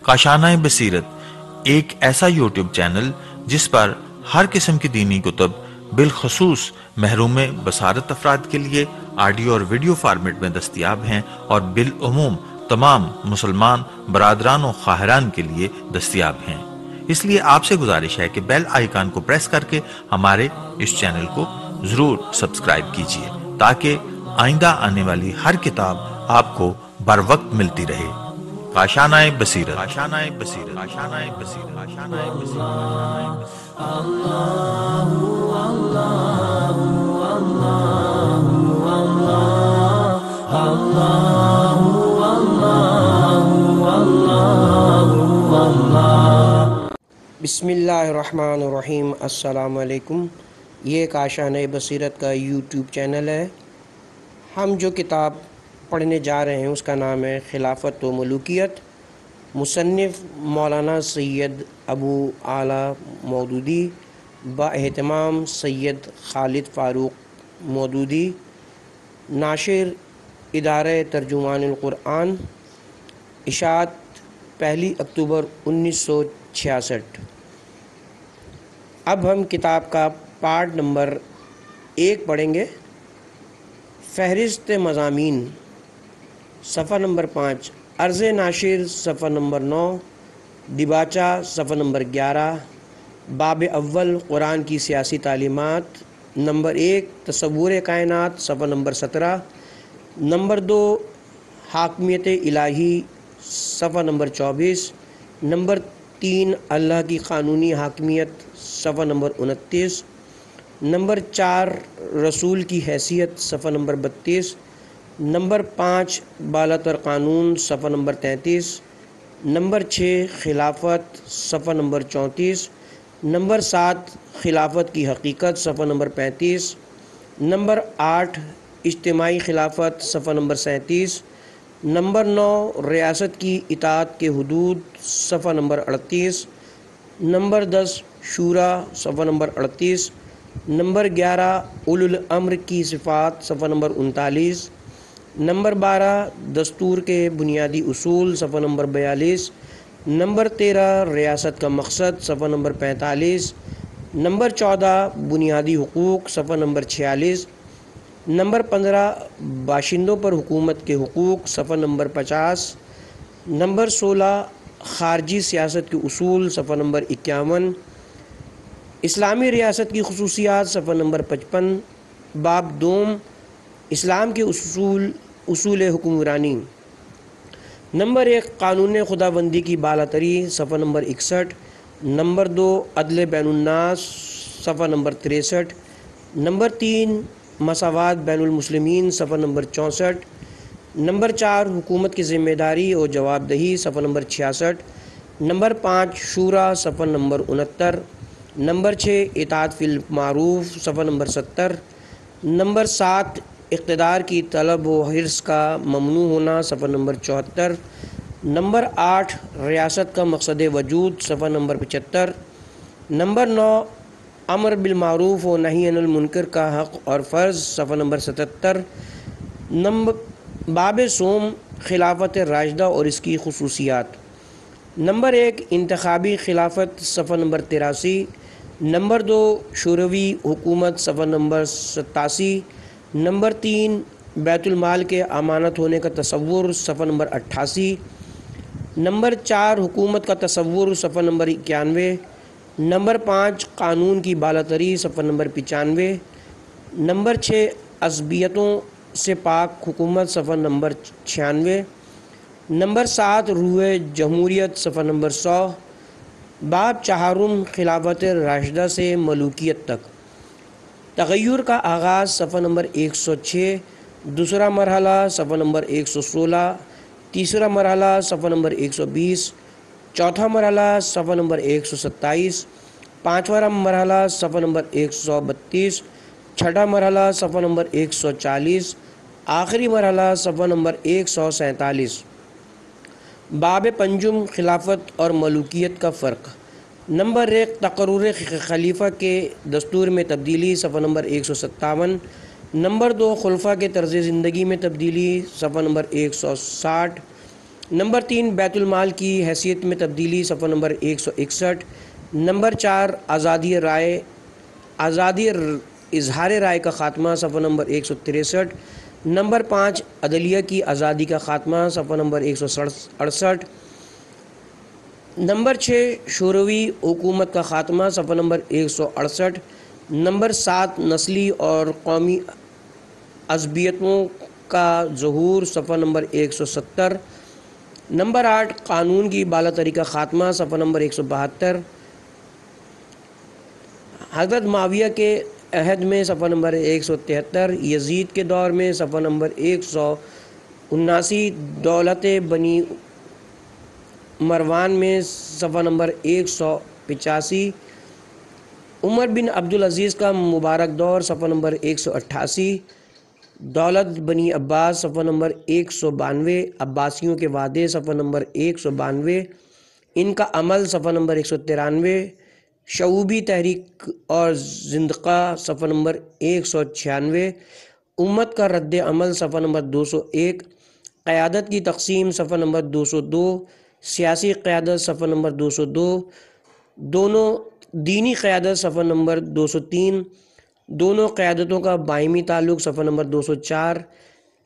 کاشانہ بصیرت ایک ایسا یوٹیوب چینل جس پر ہر قسم کی دینی کتب بالخصوص محروم بصارت افراد کے لیے آڈیو اور ویڈیو فارمیٹ میں دستیاب ہیں اور بالعموم تمام مسلمان برادران و خواہران کے لیے دستیاب ہیں۔ اس لیے آپ سے گزارش ہے کہ بیل آئیکن کو پریس کر کے ہمارے اس چینل کو ضرور سبسکرائب کیجیے تاکہ آئندہ آنے والی ہر کتاب آپ کو بر وقت ملتی رہے۔ کاشانہ بصیرت، کاشانہ بصیرت، کاشانہ بصیرت، کاشانہ بصیرت۔ بسم اللہ الرحمن الرحیم۔ السلام علیکم۔ یہ کاشانہ بصیرت کا یوٹیوب چینل ہے۔ ہم جو کتاب پڑھنے جا رہے ہیں اس کا نام ہے خلافت و ملوکیت، مصنف مولانا سید ابو اعلیٰ مودودی، با اہتمام سید خالد فاروق مودودی، ناشر ادارہ ترجمان القرآن، اشاعت 1 اکتوبر 1966۔ اب ہم کتاب کا پارٹ نمبر 1 پڑھیں گے۔ فہرست مضامین، صفحہ نمبر 5، عرض ناشر صفحہ نمبر 9، دیباچہ صفحہ نمبر 11، باب اول قرآن کی سیاسی تعلیمات، نمبر 1 تصور کائنات صفحہ نمبر 17، نمبر 2 حاکمیت الہی صفحہ نمبر 24، نمبر 3 اللہ کی قانونی حاکمیت صفحہ نمبر 29، نمبر 4 رسول کی حیثیت صفحہ نمبر 32، نمبر 5 بالاتر قانون صفحہ نمبر 33، نمبر 6 خلافت صفحہ نمبر 34، نمبر 7 خلافت کی حقیقت صفحہ نمبر 35، نمبر 8 اجتماعی خلافت صفحہ نمبر 37، نمبر 9 ریاست کی اطاعت کے حدود صفحہ نمبر 38، نمبر 10 شورا صفحہ نمبر 38، نمبر 11 اولو الامر کی صفات صفحہ نمبر 39، نمبر 12 دستور کے بنیادی اصول صفحہ نمبر 42، نمبر 13 ریاست کا مقصد صفحہ نمبر 45، نمبر 14 بنیادی حقوق صفحہ نمبر 46، نمبر 15 باشندوں پر حکومت کے حقوق صفحہ نمبر 50، نمبر 16 خارجی سیاست کے اصول صفحہ نمبر 51، اسلامی ریاست کی خصوصیات صفحہ نمبر 55، باب دوم اسلام کے اصول حکمرانی، نمبر 1 قانون خداوندی کی بالاتری صفحہ نمبر 61، نمبر 2 عدل بین الناس صفحہ نمبر 63، نمبر 3 مساوات بین المسلمین صفحہ نمبر 64، نمبر 4 حکومت کی ذمہ داری اور جواب دہی صفحہ نمبر 66، نمبر 5 شورا صفحہ نمبر 69، نمبر 6 اطاعت فی المعروف صفحہ نمبر 70، نمبر 7 اقتدار کی طلب و حرص کا ممنوع ہونا صفحہ نمبر 74، نمبر 8 ریاست کا مقصد وجود صفحہ نمبر 75، نمبر 9 امر بالمعروف و نہی عن المنکر کا حق اور فرض صفحہ نمبر 77، باب صوم خلافت راشدہ اور اس کی خصوصیات، نمبر 1 انتخابی خلافت صفحہ نمبر 83، نمبر 2 شوروی حکومت صفحہ نمبر 87، نمبر 3 بیت المال کے امانت ہونے کا تصور صفحہ نمبر 88، نمبر 4 حکومت کا تصور صفحہ نمبر 91، نمبر 5 قانون کی بالاتری صفحہ نمبر 95، نمبر 6 عصبیتوں سے پاک حکومت صفحہ نمبر 96، نمبر 7 روح جمہوریت صفحہ نمبر 100، باب چہارم خلافت راشدہ سے ملوکیت تک، تغیر کا آغاز صفحہ نمبر 106، دوسرا مرحلہ صفحہ نمبر 116، تیسرا مرحلہ صفحہ نمبر 120، چوتھا مرحلہ صفحہ نمبر 127، پانچواں مرحلہ صفحہ نمبر 132، چھٹا مرحلہ صفحہ نمبر 140، آخری مرحلہ صفحہ نمبر 147۔ باب پنجم خلافت اور ملوکیت کا فرق، نمبر 1 تقرر خلیفہ کے دستور میں تبدیلی صفحہ نمبر 157، نمبر 2 خلفاء کے طرز زندگی میں تبدیلی، صفحہ نمبر 160۔ نمبر 3 بیت المال کی حیثیت میں تبدیلی، صفحہ نمبر 161۔ نمبر 4 آزادی اظہار رائے کا خاتمہ، صفحہ نمبر 163۔ نمبر 5 عدلیہ کی آزادی کا خاتمہ، صفحہ نمبر 168۔ نمبر 6 شوروی حکومت کا خاتمہ، صفحہ نمبر 168۔ نمبر 7 نسلی اور قومی عصبیتوں کا ظہور، صفحہ نمبر 170۔ نمبر 8 قانون کی بالاتری کا خاتمہ، صفحہ نمبر 172۔ حضرت معاویہ کے عہد میں، صفحہ نمبر 173۔ یزید کے دور میں، صفحہ نمبر 179۔ دولت بنی مروان میں، صفحہ نمبر 185۔ عمر بن عبدالعزیز کا مبارک دور، صفحہ نمبر 188۔ دولت بنی عباس، صفحہ نمبر 192۔ عباسیوں کے وعدے، صفحہ نمبر 192۔ ان کا عمل، صفحہ نمبر 193۔ شعوبی تحریک اور زندقہ، صفحہ نمبر 196۔ امت کا رد عمل، صفحہ نمبر 201۔ قیادت کی تقسیم، صفحہ نمبر 202۔ سیاسی قیادت، صفحہ نمبر 202۔ دونوں دینی قیادت، صفحہ نمبر 203۔ دونوں قیادتوں کا باہمی تعلق، صفحہ نمبر 204۔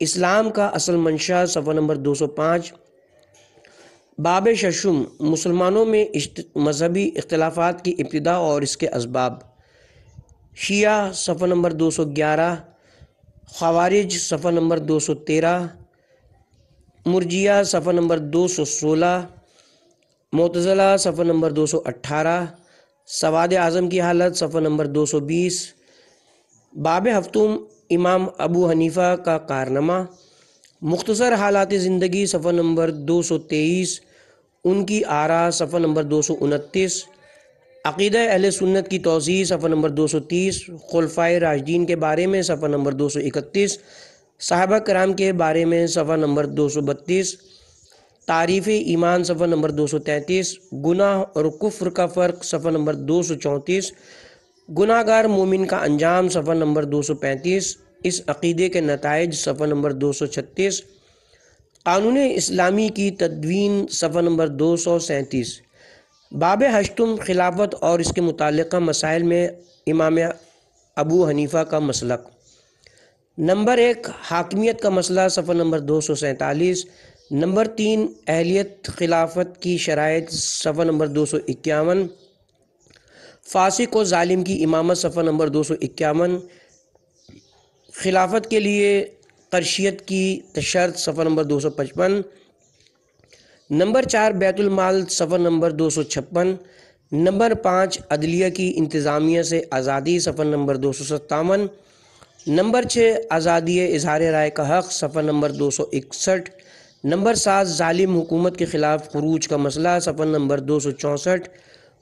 اسلام کا اصل منشا، صفحہ نمبر 205۔ باب ششم مسلمانوں میں مذہبی اختلافات کی ابتدا اور اس کے اسباب، شیعہ، صفحہ نمبر 211۔ خوارج، صفحہ نمبر 213۔ مرجیہ، صفحہ نمبر 216۔ معتزلہ، صفحہ نمبر 218۔ سواد اعظم کی حالت، صفحہ نمبر 220۔ باب ہفتم امام ابو حنیفہ کا کارنامہ، مختصر حالات زندگی، صفحہ نمبر 223۔ ان کی آراء، صفحہ نمبر 229۔ عقیدہ اہل سنت کی توضیح، صفحہ نمبر 230۔ خلفائے راشدین کے بارے میں، صفحہ نمبر 231۔ صحابہ کرام کے بارے میں، صفحہ نمبر 232۔ تعریف ایمان، صفحہ نمبر 233۔ گناہ اور کفر کا فرق، صفحہ نمبر 234۔ گناہ گار مومن کا انجام، صفحہ نمبر 235۔ اس عقیدے کے نتائج، صفحہ نمبر 236۔ قانون اسلامی کی تدوین، صفحہ نمبر 237۔ باب ہشتم خلافت اور اس کے متعلقہ مسائل میں امام ابو حنیفہ کا مسلک۔ نمبر 1 حاکمیت کا مسئلہ، صفحہ نمبر 247۔ نمبر 3 اہلیت خلافت کی شرائط، صفحہ نمبر 251۔ فاسق و ظالم کی امامت، صفحہ نمبر 251۔ خلافت کے لیے قرشیت کی شرط، صفحہ نمبر 255۔ نمبر 4 بیت المال، صفحہ نمبر 256۔ نمبر 5 عدلیہ کی انتظامیہ سے آزادی، صفحہ نمبر 257۔ نمبر 6 آزادی اظہار رائے کا حق، صفحہ نمبر 261۔ نمبر 7 ظالم حکومت کے خلاف خروج کا مسئلہ، صفحہ نمبر 264۔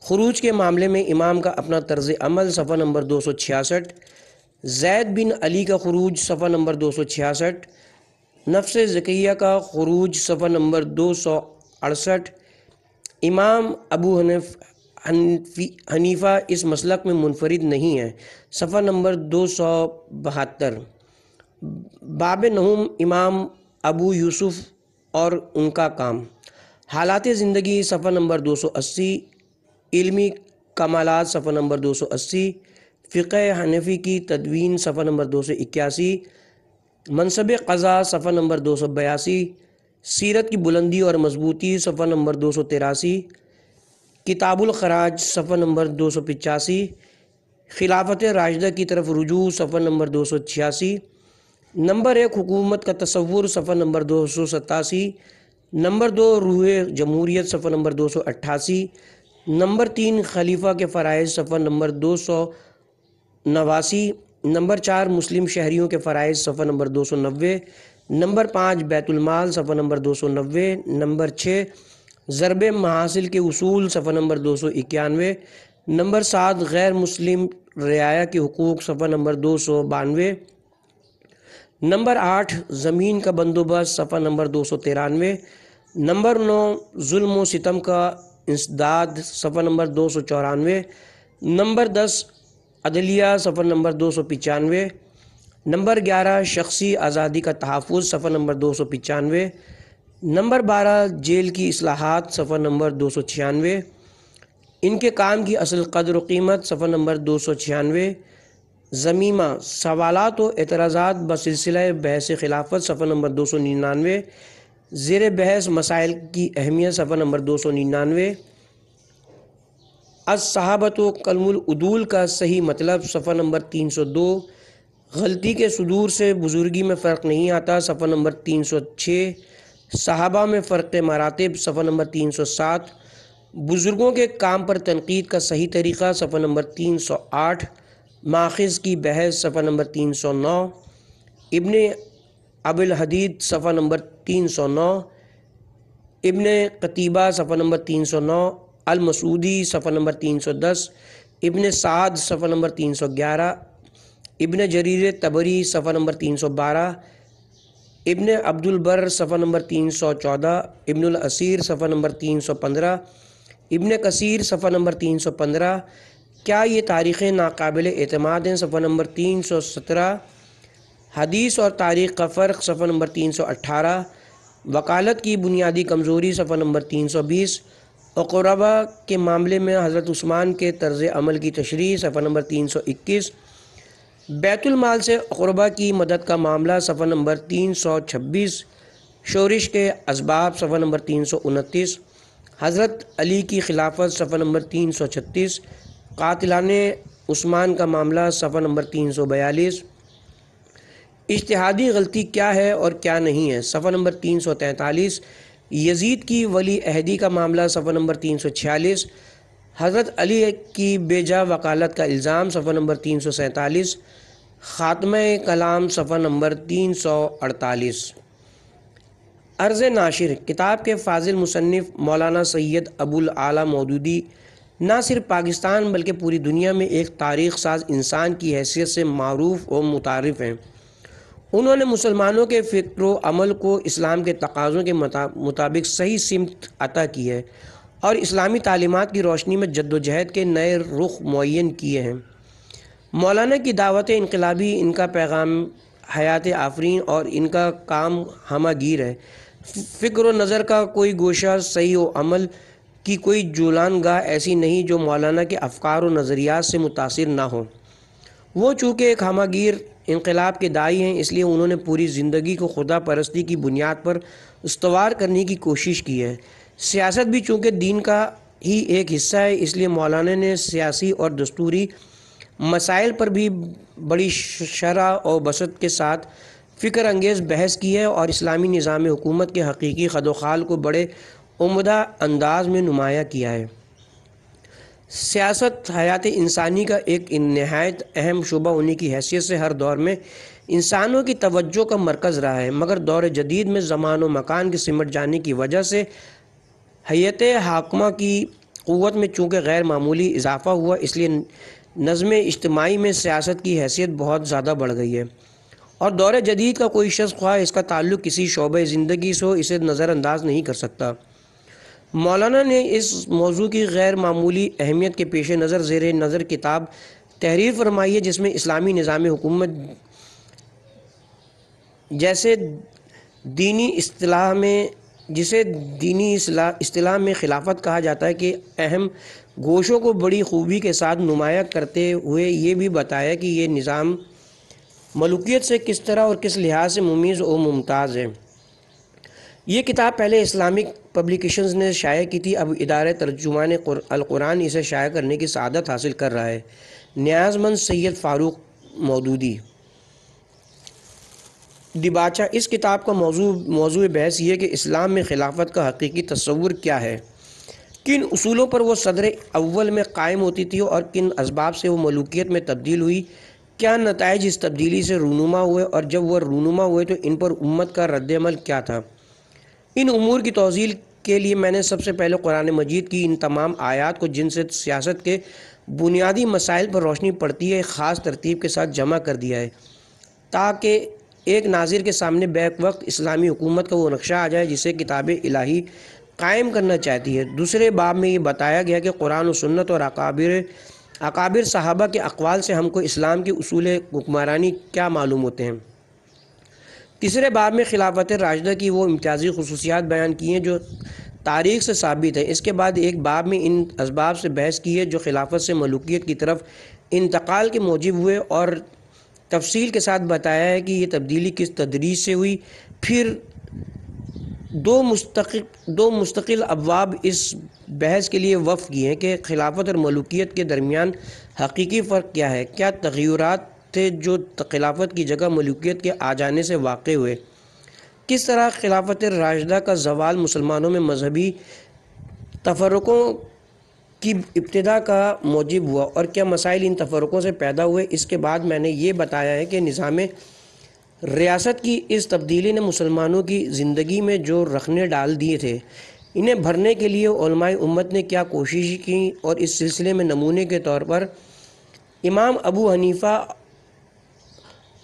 خروج کے معاملے میں امام کا اپنا طرز عمل، صفحہ نمبر 266۔ زید بن علی کا خروج، صفحہ نمبر 266۔ نفس زکیہ کا خروج، صفحہ نمبر 268۔ امام ابو حنیفہ اس مسلک میں منفرد نہیں ہے، صفحہ نمبر 272۔ باب نہم امام ابو یوسف اور ان کا کام، حالات زندگی، صفحہ نمبر 280۔ علمی کمالات، صفحہ نمبر 280۔ فقہ حنفی کی تدوین، صفحہ نمبر 281۔ منصب قضاء، صفحہ نمبر 282۔ سیرت کی بلندی اور مضبوطی، صفحہ نمبر 283۔ کتاب الخراج، صفحہ نمبر 285۔ خلافت راشدہ کی طرف رجوع، صفحہ نمبر 286۔ نمبر 1 حکومت کا تصور، صفحہ نمبر 287۔ نمبر 2 روح جمہوریت، صفحہ نمبر 288۔ نمبر 3 خلیفہ کے فرائض، صفحہ نمبر 289۔ نمبر 4 مسلم شہریوں کے فرائض، صفحہ نمبر 290۔ نمبر 5 بیت المال، صفحہ نمبر 290۔ نمبر 6 ضرب محاصل کے اصول، صفحہ نمبر 291۔ نمبر 7 غیر مسلم رعایا کے حقوق، صفحہ نمبر 292۔ نمبر 8 زمین کا بندوبست، صفحہ نمبر 293۔ نمبر 9 ظلم و ستم کا انسداد، صفحہ نمبر 294۔ نمبر 10 عدلیہ، صفحہ نمبر 295۔ نمبر 11 شخصی آزادی کا تحفظ صفحہ نمبر 295۔ نمبر 12 جیل کی اصلاحات صفحہ نمبر 296۔ ان کے کام کی اصل قدر و قیمت صفحہ نمبر 296۔ ضمیمہ سوالات و اعتراضات بسلسلہ بحث خلافت صفحہ نمبر 299۔ زیر بحث مسائل کی اہمیت صفحہ نمبر 299۔ الصحابۃ و کلم العدول کا صحیح مطلب صفحہ نمبر 302۔ غلطی کے صدور سے بزرگی میں فرق نہیں آتا صفحہ نمبر 306۔ صحابہ میں فرق مراتب صفحہ نمبر 307۔ بزرگوں کے کام پر تنقید کا صحیح طریقہ صفحہ نمبر 308۔ ماخذ کی بحث صفحہ نمبر 309۔ ابن ابی الحدید صفحہ نمبر 309۔ ابن قتیبہ صفحہ نمبر 309۔ المسعودی صفحہ نمبر 310۔ ابن سعد صفحہ نمبر 311۔ ابن جریر طبری صفحہ نمبر 312۔ ابن عبد البر صفحہ نمبر 314۔ ابن الاسیر صفحہ نمبر 315۔ ابن کثیر صفحہ نمبر 315۔ کیا یہ تاریخیں ناقابل اعتماد ہیں صفحہ نمبر 317۔ حدیث اور تاریخ کا فرق صفحہ نمبر 318۔ وکالت کی بنیادی کمزوری صفحہ نمبر 320۔ اقربا کے معاملے میں حضرت عثمان کے طرز عمل کی تشریح صفحہ نمبر 321۔ بیت المال سے اقربا کی مدد کا معاملہ صفحہ نمبر 326۔ شورش کے اسباب صفحہ نمبر 329۔ حضرت علی کی خلافت صفحہ نمبر 336۔ قاتلان عثمان کا معاملہ صفحہ نمبر 342۔ اجتہادی غلطی کیا ہے اور کیا نہیں ہے صفحہ نمبر 343۔ یزید کی ولی عہدی کا معاملہ صفحہ نمبر 346۔ حضرت علی کی بے جا وکالت کا الزام صفحہ نمبر 347۔ خاتمہ کلام صفحہ نمبر 348۔ عرض ناشر کتاب کے فاضل مصنف مولانا سید ابو الاعلیٰ مودودی نہ صرف پاکستان بلکہ پوری دنیا میں ایک تاریخ ساز انسان کی حیثیت سے معروف و متعارف ہیں۔ انہوں نے مسلمانوں کے فکر و عمل کو اسلام کے تقاضوں کے مطابق صحیح سمت عطا کی ہے اور اسلامی تعلیمات کی روشنی میں جد و جہد کے نئے رخ معین کیے ہیں۔ مولانا کی دعوت انقلابی، ان کا پیغام حیات آفرین اور ان کا کام ہمہ گیر ہے۔ فکر و نظر کا کوئی گوشہ، صحیح و عمل کی کوئی جولان گاہ ایسی نہیں جو مولانا کے افکار و نظریات سے متاثر نہ ہو۔ وہ چونکہ ایک ہمہ گیر انقلاب کے داعی ہیں، اس لیے انہوں نے پوری زندگی کو خدا پرستی کی بنیاد پر استوار کرنے کی کوشش کی ہے۔ سیاست بھی چونکہ دین کا ہی ایک حصہ ہے، اس لیے مولانا نے سیاسی اور دستوری مسائل پر بھی بڑی شرح و بسط کے ساتھ فکر انگیز بحث کی ہے اور اسلامی نظام حکومت کے حقیقی خد و خال کو بڑے عمدہ انداز میں نمایاں کیا ہے۔ سیاست حیات انسانی کا ایک نہایت اہم شعبہ ہونے کی حیثیت سے ہر دور میں انسانوں کی توجہ کا مرکز رہا ہے، مگر دور جدید میں زمان و مکان کے سمٹ جانے کی وجہ سے ہیئت حاکمہ کی قوت میں چونکہ غیر معمولی اضافہ ہوا، اس لیے نظم اجتماعی میں سیاست کی حیثیت بہت زیادہ بڑھ گئی ہے اور دور جدید کا کوئی شخص خواہ اس کا تعلق کسی شعبہ زندگی سے ہو اسے نظر انداز نہیں کر سکتا۔ مولانا نے اس موضوع کی غیر معمولی اہمیت کے پیش نظر زیر نظر کتاب تحریر فرمائی ہے، جس میں اسلامی نظام حکومت جسے دینی اصطلاح میں خلافت کہا جاتا ہے کہ اہم گوشوں کو بڑی خوبی کے ساتھ نمایاں کرتے ہوئے یہ بھی بتایا کہ یہ نظام ملوکیت سے کس طرح اور کس لحاظ سے ممیز و ممتاز ہے۔ یہ کتاب پہلے اسلامک پبلیکیشنز نے شائع کی تھی، اب ادارہ ترجمان القرآن اسے شائع کرنے کی سعادت حاصل کر رہا ہے۔ نیاز مند سید فاروق مودودی دیباچہ اس کتاب کا موضوع بحث یہ کہ اسلام میں خلافت کا حقیقی تصور کیا ہے، کن اصولوں پر وہ صدر اول میں قائم ہوتی تھی اور کن اسباب سے وہ ملوکیت میں تبدیل ہوئی، کیا نتائج اس تبدیلی سے رونما ہوئے اور جب وہ رونما ہوئے تو ان پر امت کا رد عمل کیا تھا۔ ان امور کی توضیح کے لیے میں نے سب سے پہلے قرآن مجید کی ان تمام آیات کو جن سے سیاست کے بنیادی مسائل پر روشنی پڑتی ہے ایک خاص ترتیب کے ساتھ جمع کر دیا ہے تاکہ ایک ناظر کے سامنے بیک وقت اسلامی حکومت کا وہ نقشہ آ جائے جسے کتاب الہی قائم کرنا چاہتی ہے۔ دوسرے باب میں یہ بتایا گیا کہ قرآن و سنت اور اکابر اکابر صحابہ کے اقوال سے ہم کو اسلام کے اصول حکمرانی کیا معلوم ہوتے ہیں؟ تیسرے باب میں خلافت راشدہ کی وہ امتیازی خصوصیات بیان کی ہیں جو تاریخ سے ثابت ہے۔ اس کے بعد ایک باب میں ان اسباب سے بحث کی ہے جو خلافت سے ملوکیت کی طرف انتقال کے موجب ہوئے، اور تفصیل کے ساتھ بتایا ہے کہ یہ تبدیلی کس تدریج سے ہوئی۔ پھر دو مستقل ابواب اس بحث کے لیے وقف کیے ہیں کہ خلافت اور ملوکیت کے درمیان حقیقی فرق کیا ہے، کیا تغیرات تھے جو خلافت کی جگہ ملوکیت کے آ جانے سے واقع ہوئے، کس طرح خلافت راشدہ کا زوال مسلمانوں میں مذہبی تفرقوں کی ابتدا کا موجب ہوا، اور کیا مسائل ان تفرقوں سے پیدا ہوئے۔ اس کے بعد میں نے یہ بتایا ہے کہ نظام ریاست کی اس تبدیلی نے مسلمانوں کی زندگی میں جو رخنے ڈال دیے تھے، انہیں بھرنے کے لیے علماء امت نے کیا کوشش کی، اور اس سلسلے میں نمونے کے طور پر امام ابو حنیفہ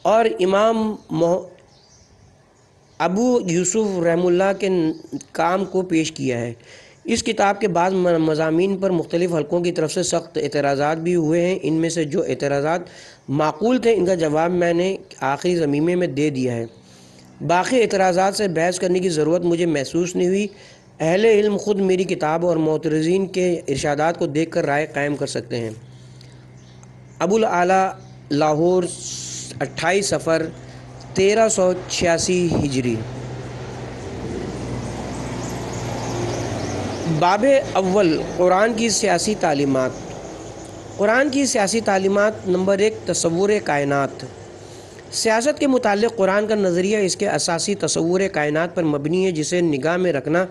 اور امام ابو یوسف رحمہ اللہ کے کام کو پیش کیا ہے۔ اس کتاب کے بعض مضامین پر مختلف حلقوں کی طرف سے سخت اعتراضات بھی ہوئے ہیں۔ ان میں سے جو اعتراضات معقول تھے ان کا جواب میں نے آخری ضمیمے میں دے دیا ہے۔ باقی اعتراضات سے بحث کرنے کی ضرورت مجھے محسوس نہیں ہوئی۔ اہل علم خود میری کتاب اور معترضین کے ارشادات کو دیکھ کر رائے قائم کر سکتے ہیں۔ ابو الاعلیٰ، لاہور، 28 صفر 1386 ہجری۔ باب اول، قرآن کی سیاسی تعلیمات۔ قرآن کی سیاسی تعلیمات۔ نمبر 1، تصور کائنات۔ سیاست کے متعلق قرآن کا نظریہ اس کے اساسی تصور کائنات پر مبنی ہے، جسے نگاہ میں رکھنا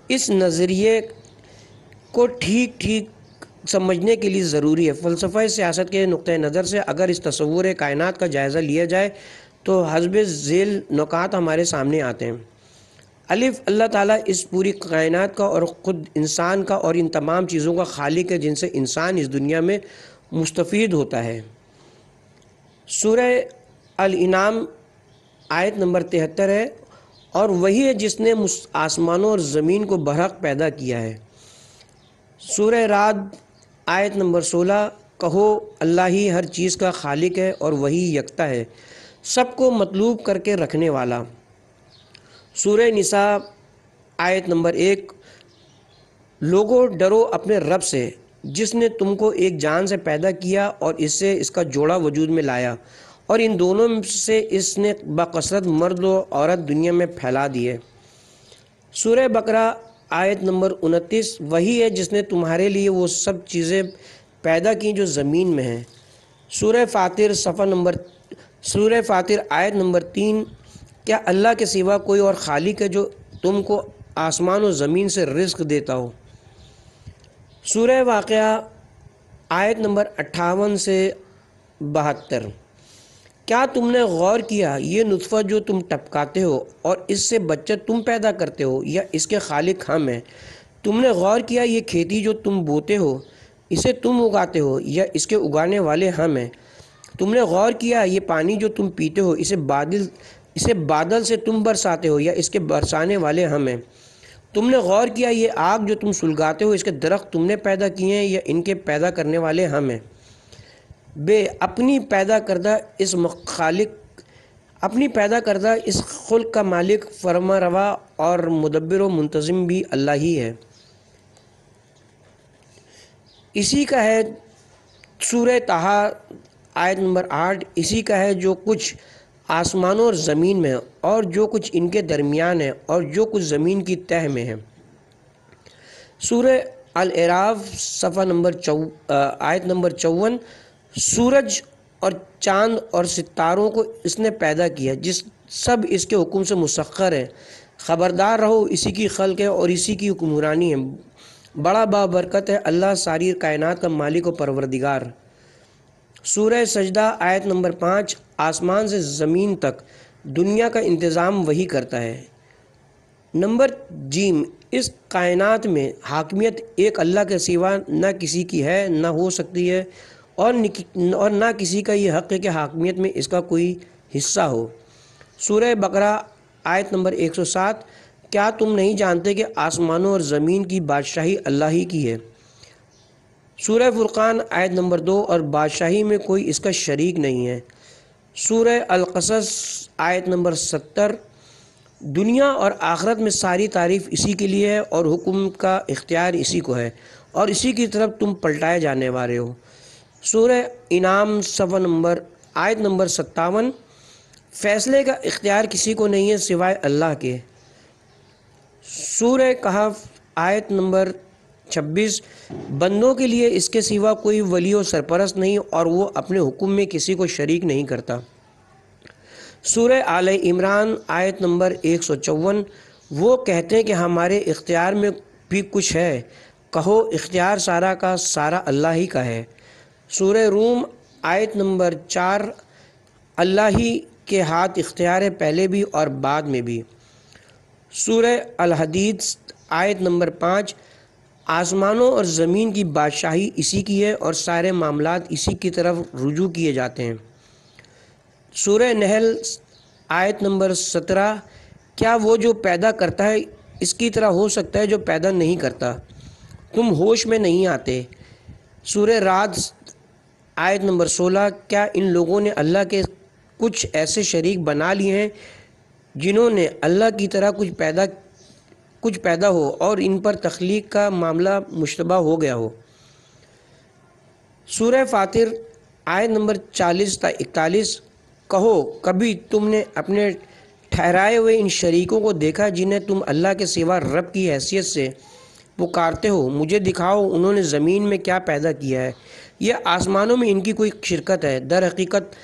اس نظریے کو ٹھیک سمجھنے کے لیے ضروری ہے۔ فلسفہ سیاست کے نقطہ نظر سے اگر اس تصور کائنات کا جائزہ لیا جائے تو حسب ذیل نکات ہمارے سامنے آتے ہیں۔ الف، اللہ تعالیٰ اس پوری کائنات کا اور خود انسان کا اور ان تمام چیزوں کا خالق ہے جن سے انسان اس دنیا میں مستفید ہوتا ہے۔ سورہ الانعام آیت نمبر 73 ہے، اور وہی ہے جس نے آسمانوں اور زمین کو برحق پیدا کیا ہے۔ سورہ رعد آیت نمبر 16، کہو اللہ ہی ہر چیز کا خالق ہے اور وہی یکتا ہے، سب کو مطلوب کر کے رکھنے والا۔ سورہ نساء آیت نمبر 1، لوگوں ڈرو اپنے رب سے جس نے تم کو ایک جان سے پیدا کیا اور اس سے اس کا جوڑا وجود میں لایا، اور ان دونوں سے اس نے بکثرت مرد و عورت دنیا میں پھیلا دیے۔ سورہ بقرہ آیت نمبر 29، وہی ہے جس نے تمہارے لیے وہ سب چیزیں پیدا کی جو زمین میں ہیں۔ سورہ فاطر آیت نمبر 3، کیا اللہ کے سوا کوئی اور خالق ہے جو تم کو آسمان و زمین سے رزق دیتا ہو۔ سورہ واقعہ آیت نمبر 58 سے 72، کیا تم نے غور کیا یہ نطفہ جو تم ٹپکاتے ہو اور اس سے بچہ تم پیدا کرتے ہو، یا اس کے خالق ہم ہیں؟ تم نے غور کیا یہ کھیتی جو تم بوتے ہو اسے تم اگاتے ہو، یا اس کے اگانے والے ہم ہیں؟ تم نے غور کیا یہ پانی جو تم پیتے ہو اسے بادل سے تم برساتے ہو، یا اس کے برسانے والے ہم ہیں؟ تم نے غور کیا یہ آگ جو تم سلگاتے ہو اس کے درخت تم نے پیدا کیے ہیں، یا ان کے پیدا کرنے والے ہم ہیں؟ اپنی پیدا کردہ اس خلق کا مالک، فرما روا اور مدبر و منتظم بھی اللہ ہی ہے۔ اسی کا ہے سورہ طٰہٰ آیت نمبر 8، اسی کا ہے جو کچھ آسمانوں اور زمین میں ہے اور جو کچھ ان کے درمیان ہے اور جو کچھ زمین کی تہ میں ہے۔ سورہ الاعراف صفحہ آیت نمبر 54، سورج اور چاند اور ستاروں کو اس نے پیدا کیا جس سب اس کے حکم سے مسخر ہے، خبردار رہو اسی کی خلق ہے اور اسی کی حکمرانی ہے، بڑا بابرکت ہے اللہ ساری کائنات کا مالک و پروردگار۔ سورہ سجدہ آیت نمبر 5، آسمان سے زمین تک دنیا کا انتظام وہی کرتا ہے۔ نمبر جیم، اس کائنات میں حاکمیت ایک اللہ کے سوا نہ کسی کی ہے نہ ہو سکتی ہے، اور نہ کسی کا یہ حق ہے کہ حاکمیت میں اس کا کوئی حصہ ہو۔ سورہ بقرہ آیت نمبر 107، کیا تم نہیں جانتے کہ آسمانوں اور زمین کی بادشاہی اللہ ہی کی ہے؟ سورہ فرقان آیت نمبر 2، اور بادشاہی میں کوئی اس کا شریک نہیں ہے۔ سورہ القصص آیت نمبر 70، دنیا اور آخرت میں ساری تعریف اسی کے لیے ہے اور حکم کا اختیار اسی کو ہے اور اسی کی طرف تم پلٹائے جانے والے ہو۔ سورہ انعام صفحہ نمبر آیت نمبر 57، فیصلے کا اختیار کسی کو نہیں ہے سوائے اللہ کے۔ سورہ کہف آیت نمبر 26، بندوں کے لیے اس کے سوا کوئی ولی و سرپرست نہیں اور وہ اپنے حکم میں کسی کو شریک نہیں کرتا۔ سورہ آل عمران آیت نمبر 154، وہ کہتے ہیں کہ ہمارے اختیار میں بھی کچھ ہے، کہو اختیار سارا کا سارا اللہ ہی کا ہے۔ سورہ روم آیت نمبر 4، اللہ ہی کے ہاتھ اختیار ہے پہلے بھی اور بعد میں بھی۔ سورہ الحدید آیت نمبر 5، آسمانوں اور زمین کی بادشاہی اسی کی ہے اور سارے معاملات اسی کی طرف رجوع کیے جاتے ہیں۔ سورہ نحل آیت نمبر 17، کیا وہ جو پیدا کرتا ہے اس کی طرح ہو سکتا ہے جو پیدا نہیں کرتا؟ تم ہوش میں نہیں آتے۔ سورہ رعد آیت نمبر 16، کیا ان لوگوں نے اللہ کے کچھ ایسے شریک بنا لیے ہیں جنہوں نے اللہ کی طرح کچھ پیدا ہو اور ان پر تخلیق کا معاملہ مشتبہ ہو گیا ہو۔ سورہ فاطر آیت نمبر 40 تا 41، کہو کبھی تم نے اپنے ٹھہرائے ہوئے ان شریکوں کو دیکھا جنہیں تم اللہ کے سوا رب کی حیثیت سے پکارتے ہو؟ مجھے دکھاؤ انہوں نے زمین میں کیا پیدا کیا ہے، یہ آسمانوں میں ان کی کوئی شرکت ہے؟ در حقیقت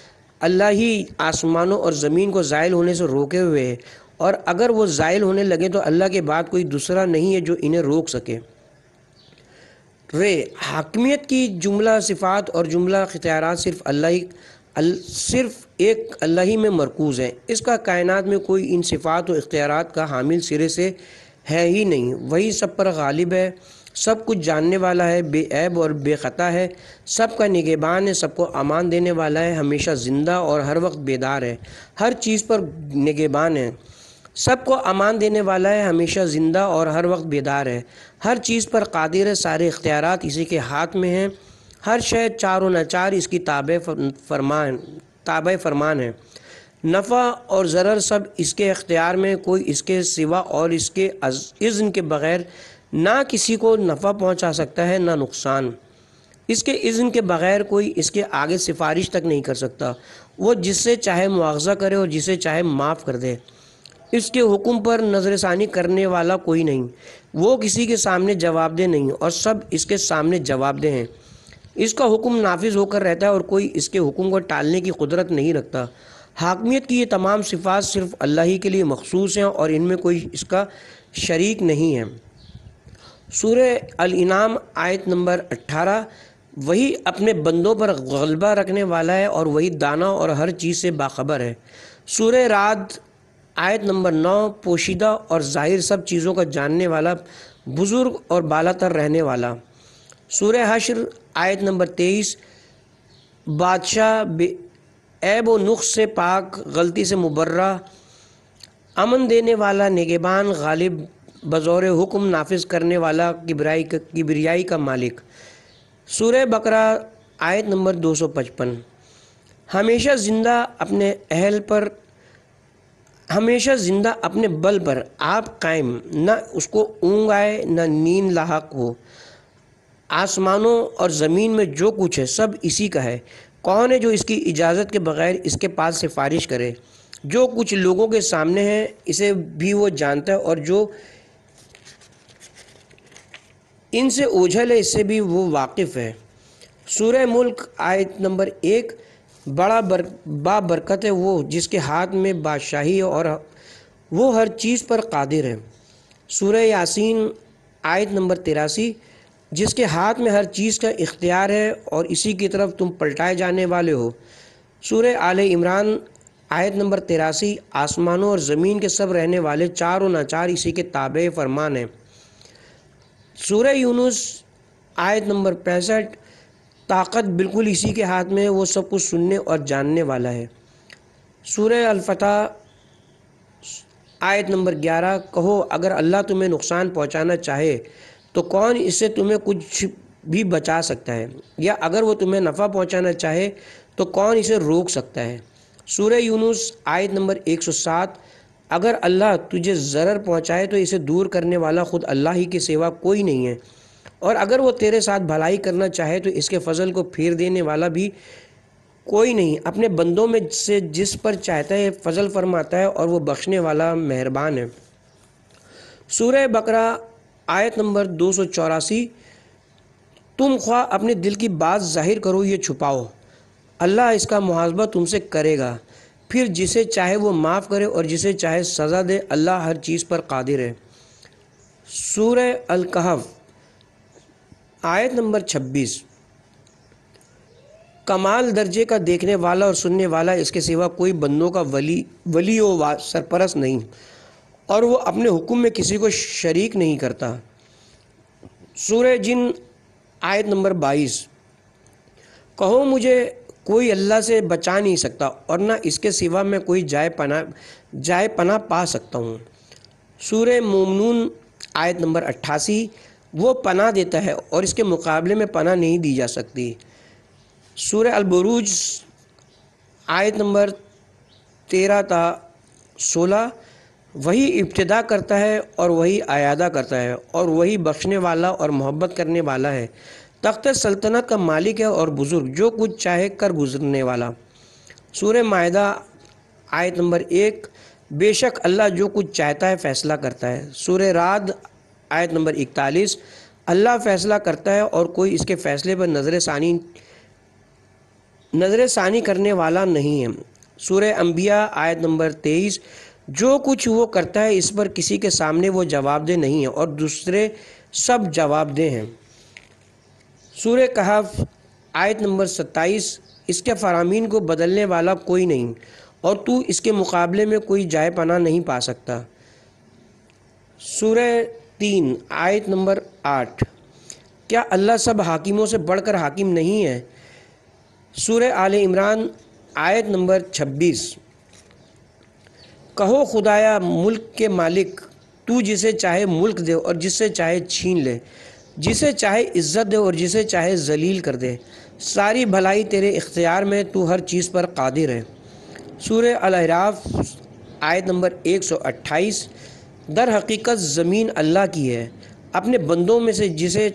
اللہ ہی آسمانوں اور زمین کو زائل ہونے سے روکے ہوئے ہے، اور اگر وہ زائل ہونے لگے تو اللہ کے بعد کوئی دوسرا نہیں ہے جو انہیں روک سکے۔ حاکمیت کی جملہ صفات اور جملہ اختیارات صرف ایک اللہ ہی میں مرکوز ہیں، اس کا کائنات میں کوئی ان صفات و اختیارات کا حامل سرے سے ہے ہی نہیں۔ وہی سب پر غالب ہے، سب کچھ جاننے والا ہے، بے عیب اور بے خطا ہے، سب کا نگہبان ہے، سب کو امان دینے والا ہے، ہمیشہ زندہ اور ہر وقت بیدار ہے، ہر چیز پر نگہبان ہے، سب کو امان دینے والا ہے، ہمیشہ زندہ اور ہر وقت بیدار ہے، ہر چیز پر قادر ہے، سارے اختیارات اسی کے ہاتھ میں ہیں، ہر شے چار و ناچار اس کی تابع فرمان ہے، نفع اور ضرر سب اس کے اختیار میں، کوئی اس کے سوا اور اس کے اذن کے بغیر نہ کسی کو نفع پہنچا سکتا ہے نہ نقصان۔ اس کے اذن کے بغیر کوئی اس کے آگے سفارش تک نہیں کر سکتا، وہ جس سے چاہے مواخذہ کرے اور جسے چاہے معاف کر دے، اس کے حکم پر نظر ثانی کرنے والا کوئی نہیں، وہ کسی کے سامنے جواب دہ نہیں اور سب اس کے سامنے جواب دہ ہیں، اس کا حکم نافذ ہو کر رہتا ہے اور کوئی اس کے حکم کو ٹالنے کی قدرت نہیں رکھتا۔ حاکمیت کی یہ تمام صفات صرف اللہ ہی کے لیے مخصوص ہیں اور ان میں کوئی اس کا شریک نہیں ہے۔ سورہ الانعام آیت نمبر 18، وہی اپنے بندوں پر غلبہ رکھنے والا ہے اور وہی دانا اور ہر چیز سے باخبر ہے۔ سورہ رعد آیت نمبر 9، پوشیدہ اور ظاہر سب چیزوں کا جاننے والا، بزرگ اور بالا تر رہنے والا۔ سورہ حشر آیت نمبر 23، بادشاہ بے عیب و نقص سے پاک، غلطی سے مبرہ، امن دینے والا، نگہبان، غالب، بزور حکم نافذ کرنے والا، کبریائی کا مالک۔ سورہ بقرہ آیت نمبر 255، ہمیشہ زندہ اپنے بل پر آپ قائم، نہ اس کو اونگ آئے نہ نیند لاحق ہو، آسمانوں اور زمین میں جو کچھ ہے سب اسی کا ہے، کون ہے جو اس کی اجازت کے بغیر اس کے پاس سفارش کرے؟ جو کچھ لوگوں کے سامنے ہے اسے بھی وہ جانتا ہے اور جو ان سے اوجھل ہے اس سے بھی وہ واقف ہے۔ سورہ ملک آیت نمبر 1، بڑا برکت ہے وہ جس کے ہاتھ میں بادشاہی ہے اور وہ ہر چیز پر قادر ہے۔ سورہ یاسین آیت نمبر 83، جس کے ہاتھ میں ہر چیز کا اختیار ہے اور اسی کی طرف تم پلٹائے جانے والے ہو۔ سورہ آل عمران آیت نمبر 83، آسمانوں اور زمین کے سب رہنے والے چار و ناچار اسی کے تابع فرمان ہیں۔ سورہ یونس آیت نمبر 65، طاقت بالکل اسی کے ہاتھ میں ہے، وہ سب کچھ سننے اور جاننے والا ہے۔ سورہ الفتح آیت نمبر 11، کہو اگر اللہ تمہیں نقصان پہنچانا چاہے تو کون اس سے تمہیں کچھ بھی بچا سکتا ہے، یا اگر وہ تمہیں نفع پہنچانا چاہے تو کون اسے روک سکتا ہے؟ سورہ یونس آیت نمبر 107۔ اگر اللہ تجھے ضرر پہنچائے تو اسے دور کرنے والا خود اللہ ہی کے سوا کوئی نہیں ہے، اور اگر وہ تیرے ساتھ بھلائی کرنا چاہے تو اس کے فضل کو پھیر دینے والا بھی کوئی نہیں۔ اپنے بندوں میں سے جس پر چاہتا ہے فضل فرماتا ہے، اور وہ بخشنے والا مہربان ہے۔ سورہ بقرہ آیت نمبر 284۔ تم خواہ اپنے دل کی بات ظاہر کرو یا چھپاؤ، اللہ اس کا محاسبہ تم سے کرے گا، پھر جسے چاہے وہ معاف کرے اور جسے چاہے سزا دے، اللہ ہر چیز پر قادر ہے۔ سورہ الکہف آیت نمبر 26۔ کمال درجے کا دیکھنے والا اور سننے والا اس کے سوا کوئی بندوں کا ولی و سرپرست نہیں، اور وہ اپنے حکم میں کسی کو شریک نہیں کرتا۔ سورہ جن آیت نمبر 22۔ کہو مجھے کوئی اللہ سے بچا نہیں سکتا، اور نہ اس کے سوا میں کوئی جائے پناہ پا سکتا ہوں۔ سورہ مومنون آیت نمبر 88۔ وہ پناہ دیتا ہے اور اس کے مقابلے میں پناہ نہیں دی جا سکتی۔ سورہ البروج آیت نمبر 13 تا 16۔ وہی ابتدا کرتا ہے اور وہی اعادہ کرتا ہے، اور وہی بخشنے والا اور محبت کرنے والا ہے، تخت سلطنت کا مالک ہے اور بزرگ، جو کچھ چاہے کر گزرنے والا۔ سورہ مائدہ آیت نمبر 1۔ بے شک اللہ جو کچھ چاہتا ہے فیصلہ کرتا ہے۔ سورہ رعد آیت نمبر 41۔ اللہ فیصلہ کرتا ہے اور کوئی اس کے فیصلے پر نظر ثانی کرنے والا نہیں ہے۔ سورہ انبیاء آیت نمبر 23۔ جو کچھ وہ کرتا ہے اس پر کسی کے سامنے وہ جواب دہ نہیں ہے، اور دوسرے سب جواب دہ ہیں۔ سورہ کہف آیت نمبر 27۔ اس کے فرامین کو بدلنے والا کوئی نہیں، اور تو اس کے مقابلے میں کوئی جائے پناہ نہیں پا سکتا۔ سورہ 3 آیت نمبر 8۔ کیا اللہ سب حاکموں سے بڑھ کر حاکم نہیں ہے؟ سورہ آل عمران آیت نمبر 26۔ کہو خدایا ملک کے مالک، تو جسے چاہے ملک دے اور جسے چاہے چھین لے، جسے چاہے عزت دے اور جسے چاہے ذلیل کر دے، ساری بھلائی تیرے اختیار میں، تو ہر چیز پر قادر ہے۔ سورہ الاعراف آیت نمبر 128۔ در حقیقت زمین اللہ کی ہے، اپنے بندوں میں سے جسے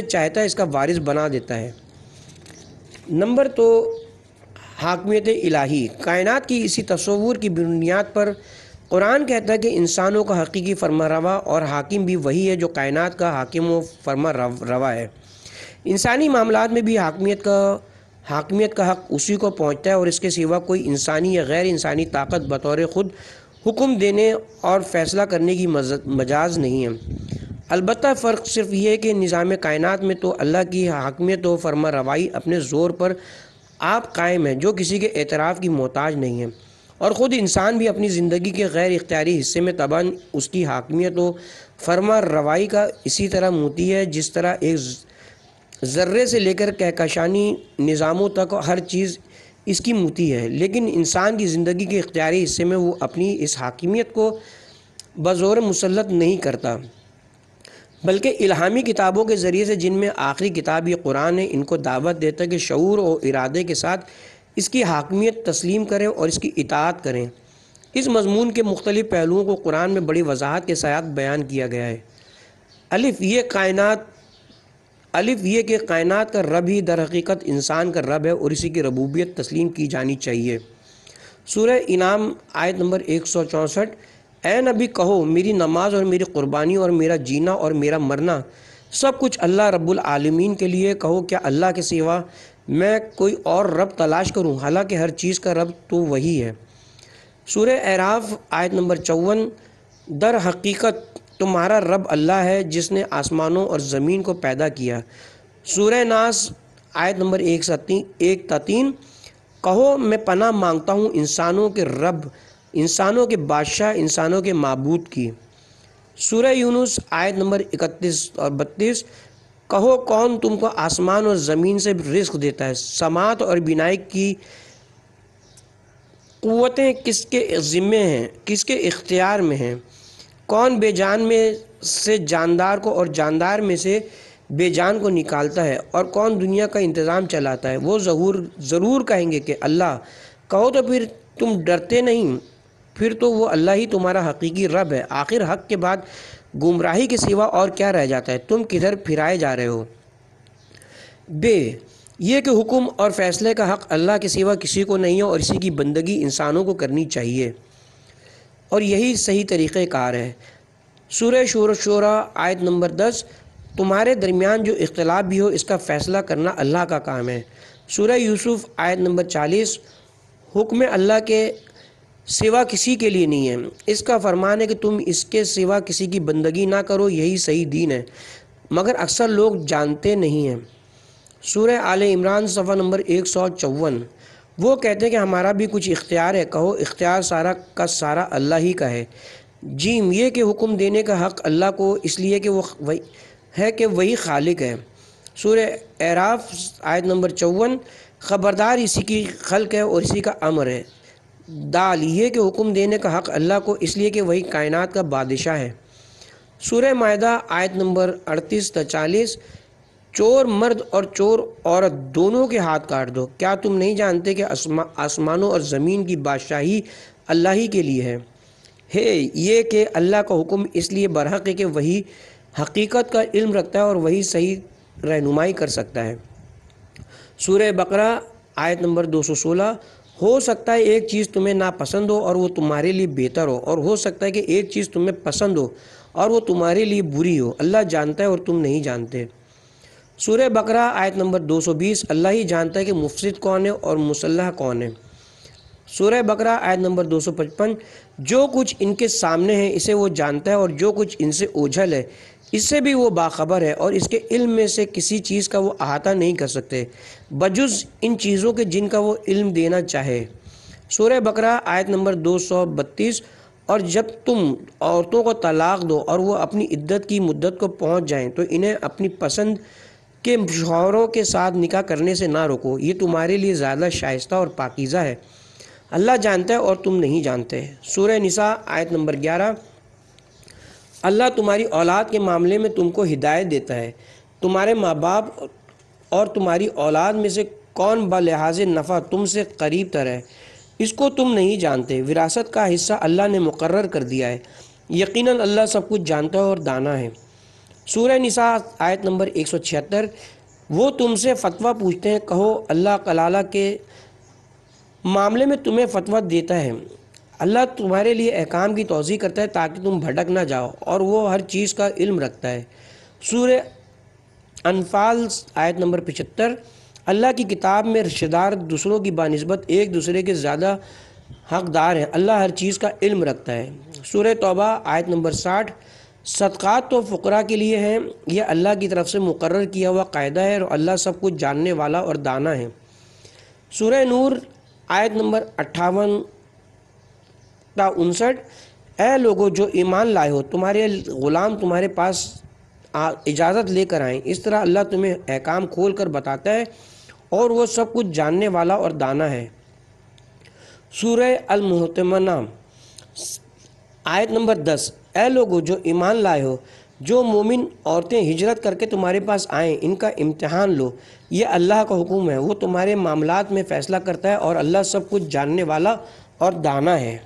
چاہتا ہے اس کا وارث بنا دیتا ہے۔ نمبر تو حاکمیت الہی۔ کائنات کی اسی تصور کی بنیاد پر قرآن کہتا ہے کہ انسانوں کا حقیقی فرما روا اور حاکم بھی وہی ہے جو کائنات کا حاکم و فرما روا ہے۔ انسانی معاملات میں بھی حاکمیت کا حق اسی کو پہنچتا ہے، اور اس کے سوا کوئی انسانی یا غیر انسانی طاقت بطور خود حکم دینے اور فیصلہ کرنے کی مجاز نہیں ہے۔ البتہ فرق صرف یہ ہے کہ نظام کائنات میں تو اللہ کی حاکمیت و فرما روائی اپنے زور پر آپ قائم ہے، جو کسی کے اعتراف کی محتاج نہیں ہے، اور خود انسان بھی اپنی زندگی کے غیر اختیاری حصے میں طبعاً اس کی حاکمیت و فرما روائی کا اسی طرح موتی ہے جس طرح ایک ذرے سے لے کر کہکشانی نظاموں تک ہر چیز اس کی موتی ہے، لیکن انسان کی زندگی کے اختیاری حصے میں وہ اپنی اس حاکمیت کو بزور مسلط نہیں کرتا، بلکہ الہامی کتابوں کے ذریعے سے، جن میں آخری کتاب یہ قرآن ہے، ان کو دعوت دیتا ہے کہ شعور و ارادے کے ساتھ اس کی حاکمیت تسلیم کریں اور اس کی اطاعت کریں۔ اس مضمون کے مختلف پہلوؤں کو قرآن میں بڑی وضاحت کے ساتھ بیان کیا گیا ہے۔ الف یہ کہ کائنات کا رب ہی در حقیقت انسان کا رب ہے، اور اسی کی ربوبیت تسلیم کی جانی چاہیے۔ سورہ انعام آیت نمبر 164۔ اے نبی کہو میری نماز اور میری قربانی اور میرا جینا اور میرا مرنا سب کچھ اللہ رب العالمین کے لیے۔ کہو کیا اللہ کے سوا میں کوئی اور رب تلاش کروں، حالانکہ ہر چیز کا رب تو وہی ہے۔ سورہ اعراف آیت نمبر 54۔ در حقیقت تمہارا رب اللہ ہے جس نے آسمانوں اور زمین کو پیدا کیا۔ سورہ ناس آیت نمبر 1 تا 3۔ کہو میں پناہ مانگتا ہوں انسانوں کے رب، انسانوں کے بادشاہ، انسانوں کے معبود کی۔ سورہ یونس آیت نمبر 31 اور 32۔ کہو کون تم کو آسمان اور زمین سے رزق دیتا ہے، سماعت اور بینائی کی قوتیں کس کے ذمے ہیں، کس کے اختیار میں ہیں؟ کون بے جان میں سے جاندار کو اور جاندار میں سے بے جان کو نکالتا ہے اور کون دنیا کا انتظام چلاتا ہے؟ وہ ضرور کہیں گے کہ اللہ۔ کہو تو پھر تم ڈرتے نہیں؟ پھر تو وہ اللہ ہی تمہارا حقیقی رب ہے۔ آخر حق کے بعد گمراہی کے سوا اور کیا رہ جاتا ہے؟ تم کدھر پھرائے جا رہے ہو؟ بے، یہ کہ حکم اور فیصلے کا حق اللہ کے سوا کسی کو نہیں ہے اور اسی کی بندگی انسانوں کو کرنی چاہیے، اور یہی صحیح طریقہ کار ہے۔ سورہ شورى آیت نمبر 10، تمہارے درمیان جو اختلاف بھی ہو اس کا فیصلہ کرنا اللہ کا کام ہے۔ سورہ یوسف آیت نمبر 40، حکم اللہ کے سوا کسی کے لیے نہیں ہے، اس کا فرمان ہے کہ تم اس کے سوا کسی کی بندگی نہ کرو، یہی صحیح دین ہے، مگر اکثر لوگ جانتے نہیں ہیں۔ سورہ آل عمران صفحہ نمبر 154، وہ کہتے ہیں کہ ہمارا بھی کچھ اختیار ہے، کہو اختیار سارا کا سارا اللہ ہی کا ہے۔ جیم، یہ کہ حکم دینے کا حق اللہ کو اس لیے کہ وہ ہے کہ وہی خالق ہے۔ سورہ اعراف آیت نمبر 54، خبردار اسی کی خلق ہے اور اسی کا امر ہے۔ دال، یہ کہ حکم دینے کا حق اللہ کو اس لیے کہ وہی کائنات کا بادشاہ ہے۔ سورہ مائدہ آیت نمبر 38 تا 40، چور مرد اور چور عورت دونوں کے ہاتھ کاٹ دو، کیا تم نہیں جانتے کہ آسمانوں اور زمین کی بادشاہی اللہ ہی کے لیے ہے؟ یہ کہ اللہ کا حکم اس لیے برحق ہے کہ وہی حقیقت کا علم رکھتا ہے اور وہی صحیح رہنمائی کر سکتا ہے۔ سورہ بقرہ آیت نمبر 216، ہو سکتا ہے ایک چیز تمہیں ناپسند ہو اور وہ تمہارے لیے بہتر ہو، اور ہو سکتا ہے کہ ایک چیز تمہیں پسند ہو اور وہ تمہارے لیے بری ہو، اللہ جانتا ہے اور تم نہیں جانتے۔ سورہ بقرہ آیت نمبر 220، اللہ ہی جانتا ہے کہ مفسد کون ہے اور مصلح کون ہے۔ سورہ بقرہ آیت نمبر 255، جو کچھ ان کے سامنے ہے اسے وہ جانتا ہے اور جو کچھ ان سے اوجھل ہے اس سے بھی وہ باخبر ہے، اور اس کے علم میں سے کسی چیز کا وہ احاطہ نہیں کر سکتے بجز ان چیزوں کے جن کا وہ علم دینا چاہے۔ سورہ بقرہ آیت نمبر 232، اور جب تم عورتوں کو طلاق دو اور وہ اپنی عدت کی مدت کو پہنچ جائیں تو انہیں اپنی پسند کے شوہروں کے ساتھ نکاح کرنے سے نہ روکو، یہ تمہارے لیے زیادہ شائستہ اور پاکیزہ ہے، اللہ جانتا ہے اور تم نہیں جانتے۔ سورہ نساء آیت نمبر 11، اللہ تمہاری اولاد کے معاملے میں تم کو ہدایت دیتا ہے، تمہارے ماں باپ اور تمہاری اولاد میں سے کون بلحاظ نفع تم سے قریب تر ہے، اس کو تم نہیں جانتے، وراثت کا حصہ اللہ نے مقرر کر دیا ہے، یقیناً اللہ سب کچھ جانتا ہے اور دانا ہے۔ سورہ نساء آیت نمبر 176، وہ تم سے فتویٰ پوچھتے ہیں، کہو اللہ کلالہ کے معاملے میں تمہیں فتویٰ دیتا ہے، اللہ تمہارے لیے احکام کی توضیح کرتا ہے تاکہ تم بھٹک نہ جاؤ، اور وہ ہر چیز کا علم رکھتا ہے۔ سورہ انفال آیت نمبر 75، اللہ کی کتاب میں رشتہ دار دوسروں کی بانسبت ایک دوسرے کے زیادہ حقدار ہیں، اللہ ہر چیز کا علم رکھتا ہے۔ سورہ توبہ آیت نمبر 60، صدقات تو فقراء کے لیے ہیں، یہ اللہ کی طرف سے مقرر کیا ہوا قاعدہ ہے اور اللہ سب کچھ جاننے والا اور دانا ہے۔ سورہ نور آیت نمبر 58 تا 59، اے لوگو جو ایمان لائے ہو، تمہارے غلام تمہارے پاس اجازت لے کر آئیں، اس طرح اللہ تمہیں احکام کھول کر بتاتا ہے اور وہ سب کچھ جاننے والا اور دانا ہے۔ سورہ المحتمنہ آیت نمبر 10، اے لوگو جو ایمان لائے ہو، جو مومن عورتیں ہجرت کر کے تمہارے پاس آئیں ان کا امتحان لو، یہ اللہ کا حکم ہے، وہ تمہارے معاملات میں فیصلہ کرتا ہے اور اللہ سب کچھ جاننے والا اور دانا ہے۔